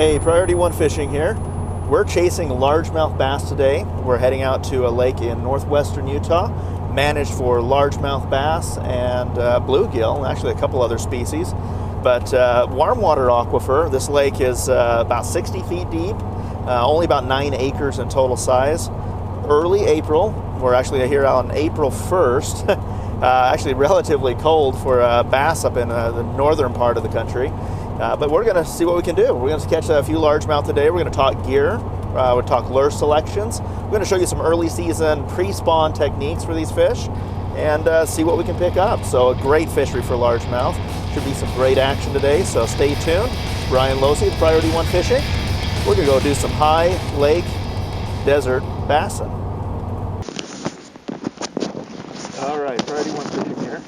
Hey, Priority One Fishing here. We're chasing largemouth bass today. We're heading out to a lake in northwestern Utah, managed for largemouth bass and bluegill, actually a couple other species. But warm water aquifer. This lake is about 60 feet deep, only about 9 acres in total size. Early April, we're actually here on April 1st, actually relatively cold for bass up in the northern part of the country. But we're going to see what we can do. We're going to catch a few largemouth today. We're going to talk gear. We'll talk lure selections. We're going to show you some early season pre-spawn techniques for these fish and see what we can pick up. So a great fishery for largemouth. Should be some great action today, so stay tuned. Bryan, Losee with Priority One Fishing. We're going to go do some high lake desert bassing. All right, Priority One Fishing here.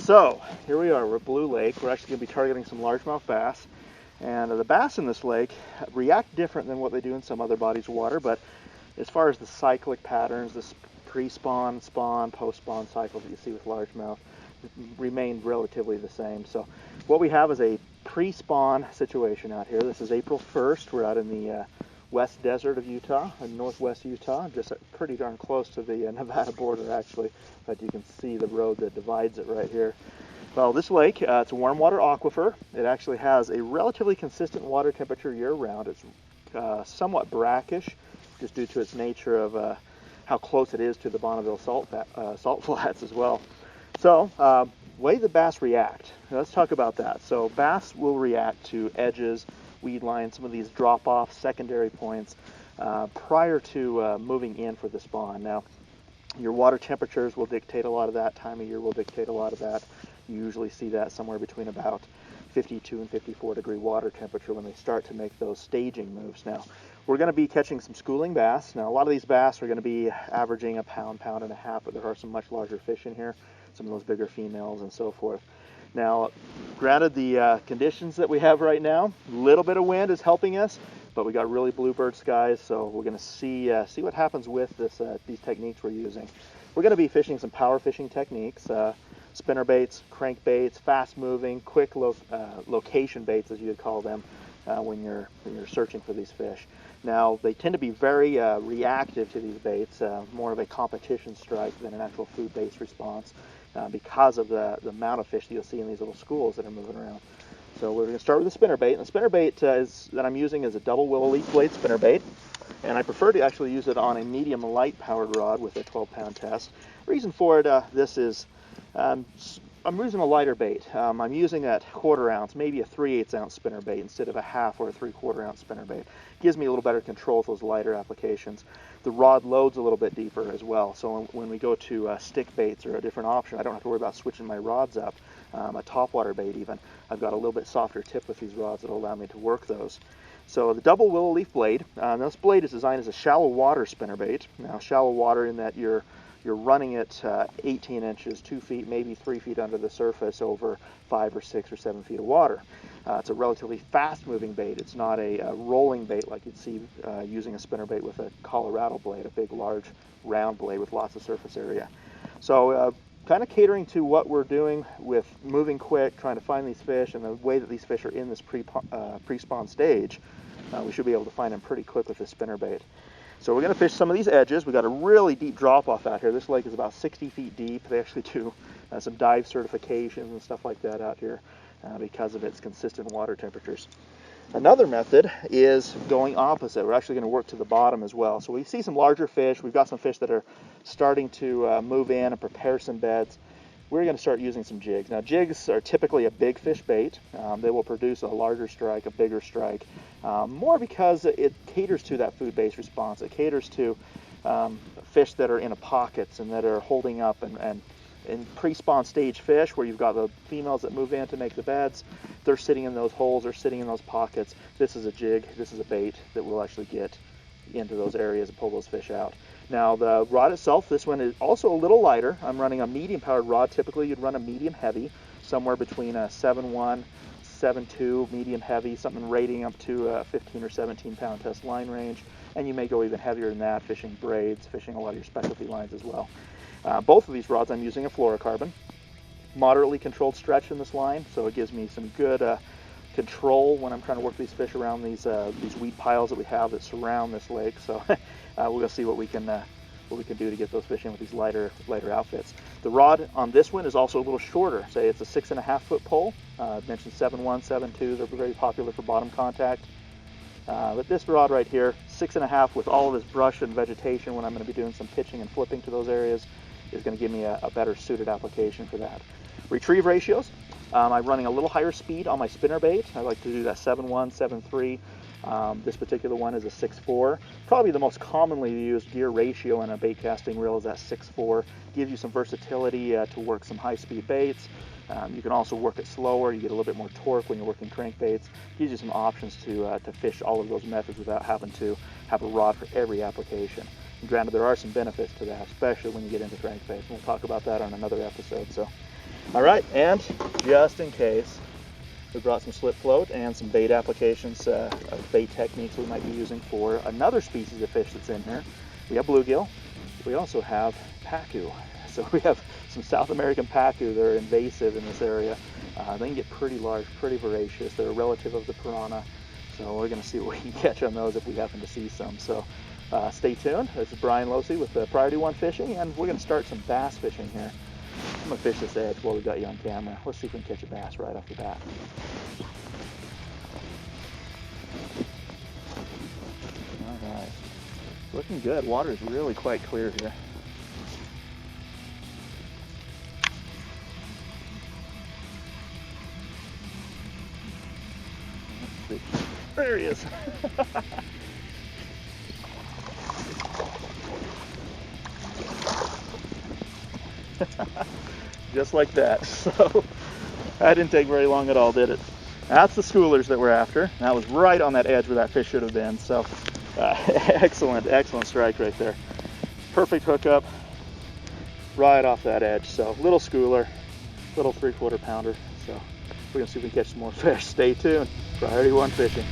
So here we are, we're at Blue Lake. We're actually going to be targeting some largemouth bass. And the bass in this lake react different than what they do in some other bodies of water, but as far as the cyclic patterns, this pre-spawn, spawn, post-spawn cycle that you see with largemouth remain relatively the same. So what we have is a pre-spawn situation out here. This is April 1st. We're out in the west desert of Utah, in northwest Utah, just pretty darn close to the Nevada border actually, but you can see the road that divides it right here. Well, this lake, it's a warm water aquifer. It actually has a relatively consistent water temperature year-round. It's somewhat brackish, just due to its nature of how close it is to the Bonneville salt flats as well. So, way the bass react. Let's talk about that. So, bass will react to edges, weed lines, some of these drop-off secondary points prior to moving in for the spawn. Now, your water temperatures will dictate a lot of that. Time of year will dictate a lot of that. You usually see that somewhere between about 52 and 54 degree water temperature when they start to make those staging moves. Now, we're going to be catching some schooling bass. Now, a lot of these bass are going to be averaging a pound, pound and a half, but there are some much larger fish in here, some of those bigger females and so forth. Now, granted the conditions that we have right now, a little bit of wind is helping us, but we got really bluebird skies, so we're going to see what happens with these techniques we're using. We're going to be fishing some power fishing techniques, spinner baits, crank baits, fast moving, quick location baits as you would call them when you're searching for these fish. Now, they tend to be very reactive to these baits, more of a competition strike than an actual food-based response because of the amount of fish that you'll see in these little schools that are moving around. So we're going to start with the spinnerbait, and the spinnerbait that I'm using is a double willow leaf blade spinnerbait, and I prefer to actually use it on a medium light powered rod with a 12-pound test. Reason for it, this is, I'm using a lighter bait. I'm using that 1/4 ounce, maybe a 3/8 ounce spinnerbait instead of a half or a 3/4 ounce spinnerbait. Gives me a little better control with those lighter applications. The rod loads a little bit deeper as well, so when we go to stick baits or a different option, I don't have to worry about switching my rods up. A topwater bait even, I've got a little bit softer tip with these rods that will allow me to work those. So the double willow leaf blade, this blade is designed as a shallow water spinnerbait. Now, shallow water in that you're running it 18 inches, 2 feet, maybe 3 feet under the surface over 5 or 6 or 7 feet of water. It's a relatively fast-moving bait. It's not a rolling bait like you'd see using a spinnerbait with a Colorado blade, a big, large, round blade with lots of surface area. So kind of catering to what we're doing with moving quick, trying to find these fish, and the way that these fish are in this pre-spawn stage, we should be able to find them pretty quick with this spinnerbait. So we're going to fish some of these edges. We've got a really deep drop-off out here. This lake is about 60 feet deep. They actually do some dive certifications and stuff like that out here because of its consistent water temperatures. Another method is going opposite. We're actually going to work to the bottom as well. So we see some larger fish. We've got some fish that are starting to move in and prepare some beds. We're going to start using some jigs. Now, jigs are typically a big fish bait. They will produce a larger strike, a bigger strike, more because it caters to that food-based response. It caters to fish that are in pockets and that are holding up and in pre-spawn stage fish where you've got the females that move in to make the beds. They're sitting in those holes, they're sitting in those pockets. This is a jig, this is a bait that will actually get into those areas and pull those fish out. Now, the rod itself, this one is also a little lighter. I'm running a medium powered rod. Typically you'd run a medium heavy, somewhere between a 7.1, 7.2, medium heavy, something rating up to a 15 or 17 pound test line range. And you may go even heavier than that, fishing braids, fishing a lot of your specialty lines as well. Both of these rods I'm using a fluorocarbon. Moderately controlled stretch in this line, so it gives me some good control when I'm trying to work these fish around these weed piles that we have that surround this lake. So we're gonna see what we can do to get those fish in with these lighter outfits. The rod on this one is also a little shorter. Say it's a 6.5 foot pole. I mentioned 7.1, 7.2. They're very popular for bottom contact. But this rod right here, 6.5 with all of this brush and vegetation when I'm going to be doing some pitching and flipping to those areas, is going to give me a better suited application for that. Retrieve ratios. I'm running a little higher speed on my spinner bait. I like to do that 7.1, 7.3. This particular one is a 6.4. Probably the most commonly used gear ratio in a bait casting reel is that 6.4. Gives you some versatility to work some high-speed baits. You can also work it slower. You get a little bit more torque when you're working crankbaits. Gives you some options to fish all of those methods without having to have a rod for every application. And granted, there are some benefits to that, especially when you get into crankbaits. We'll talk about that on another episode. So, all right, and just in case, we brought some slip float and some bait applications, bait techniques we might be using for another species of fish that's in here. We have bluegill. We also have pacu. So we have some South American pacu that are invasive in this area. They can get pretty large, pretty voracious. They're a relative of the piranha. So we're going to see what we can catch on those if we happen to see some. So stay tuned. This is Bryan Losee with Priority One Fishing, and we're going to start some bass fishing here. I'm going to fish this edge while we got you on camera. Let's see if we can catch a bass right off the bat. All right. Looking good. Water is really quite clear here. Let's see. There he is. Just like that. So that didn't take very long at all, did it? That's the schoolers that we're after. That was right on that edge where that fish should have been. So excellent strike right there. Perfect hookup right off that edge. So little schooler, little 3/4 pounder. So we're gonna see if we can catch some more fish. Stay tuned. Priority One Fishing.